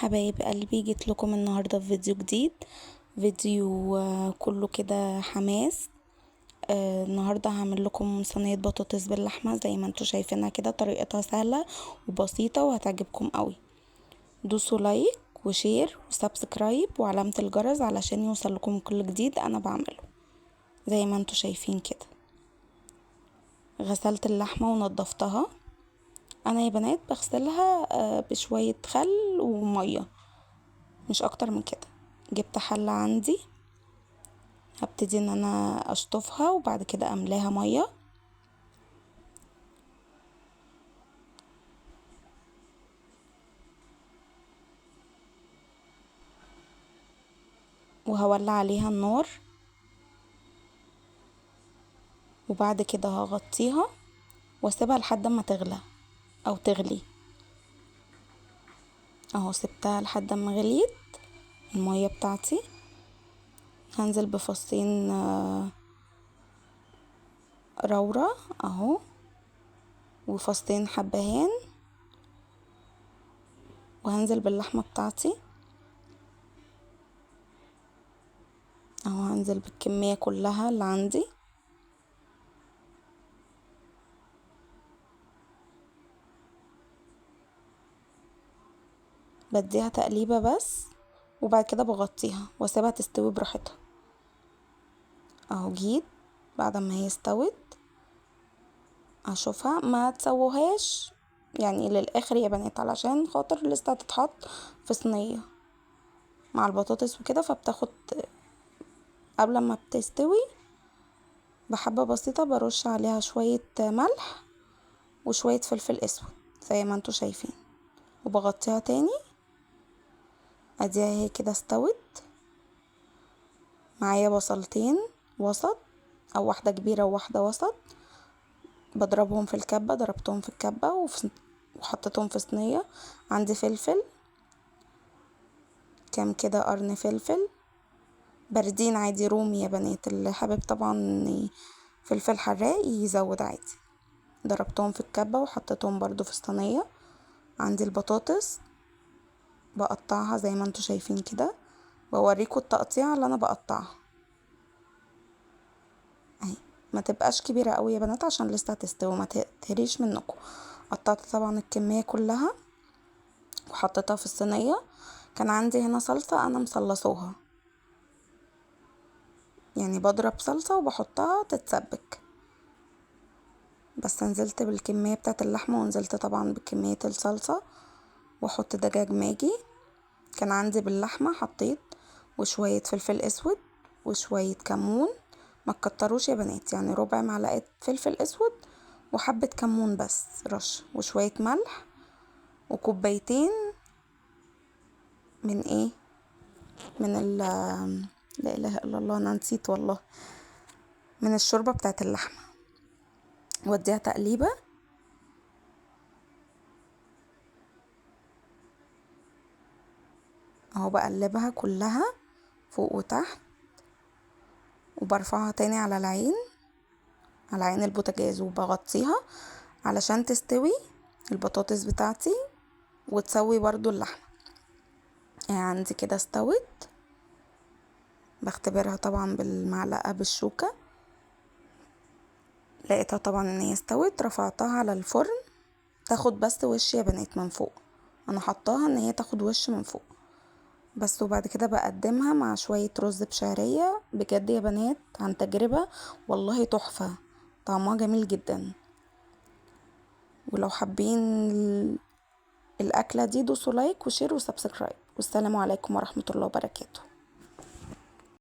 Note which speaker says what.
Speaker 1: حبايب قلبي، جيت لكم النهاردة في فيديو جديد. فيديو كله كده حماس. النهاردة هعمل لكم صينية بطاطس باللحمة زي ما انتوا شايفينها كده. طريقتها سهلة وبسيطة وهتعجبكم قوي. دوسوا لايك وشير وسبسكرايب وعلامة الجرس علشان يوصل لكم كل جديد انا بعمله زي ما انتوا شايفين كده. غسلت اللحمة ونضفتها. انا يا بنات بغسلها بشوية خل ومية، مش اكتر من كده. جبت حلة عندي، هبتدي ان انا اشطفها وبعد كده املاها مية. وهولع عليها النار، وبعد كده هغطيها واسيبها لحد ما تغلى او تغلي. اهو سبتها لحد ما غليت المية بتاعتي. هنزل بفصين رورة اهو، وفصين حبهان، وهنزل باللحمة بتاعتي اهو. هنزل بالكمية كلها اللي عندي. بديها تقليبة بس، وبعد كده بغطيها واسيبها تستوي براحتها. اهو جيت بعد ما هي استوت اشوفها، ما تسووهاش يعني للاخر يا بنات علشان خاطر لسه هتتحط في صينيه مع البطاطس وكده، فبتاخد قبل ما بتستوي بحبه بسيطه برش عليها شويه ملح وشويه فلفل اسود زي ما انتوا شايفين، وبغطيها تاني. اديها هي كده استوت. معايا بصلتين وسط، او واحده كبيره وواحده وسط، بضربهم في الكبه. ضربتهم في الكبه وحطيتهم في صينيه. عندي فلفل كام كده، قرن فلفل باردين عادي رومي يا بنات، اللي حابب طبعا فلفل حراق يزود عادي. ضربتهم في الكبة وحطيتهم برضو في الصينية. عندي البطاطس بقطعها زي ما انتوا شايفين كده، بوريكم التقطيع اللي انا بقطعها اهي. ما تبقاش كبيرة قوي يا بنات عشان لسه هتستوي، ما تهريش منكم. قطعت طبعا الكمية كلها وحطيتها في الصينية. كان عندي هنا صلصة انا مصلصوها، يعني بضرب صلصة وبحطها تتسبك. بس نزلت بالكمية بتاعت اللحمة ونزلت طبعا بكمية الصلصة. واحط دجاج ماجي كان عندي باللحمة، حطيت وشوية فلفل اسود وشوية كمون. ما تكتروش يا بنات، يعني ربع معلقة فلفل اسود وحبة كمون بس رش، وشوية ملح، وكوبايتين من ايه، من لا اله الا الله انا نسيت والله، من الشوربة بتاعت اللحمة. وديها تقليبة اهو، بقلبها كلها فوق وتحت، وبرفعها تاني على العين، على عين البوتاجاز، وبغطيها علشان تستوي البطاطس بتاعتي وتسوي برضو اللحمة. يعني عندي كده استوت. بختبرها طبعا بالمعلقة بالشوكة، لقيتها طبعا ان هي استوت. رفعتها على الفرن تاخد بس وش يا بنات من فوق، انا حطاها ان هي تاخد وش من فوق بس. وبعد كده بقدمها مع شوية رز بشعرية. بجد يا بنات عن تجربة والله تحفة، طعمها جميل جدا. ولو حابين الأكلة دي دوسوا لايك وشير وسبسكرايب، والسلام عليكم ورحمة الله وبركاته.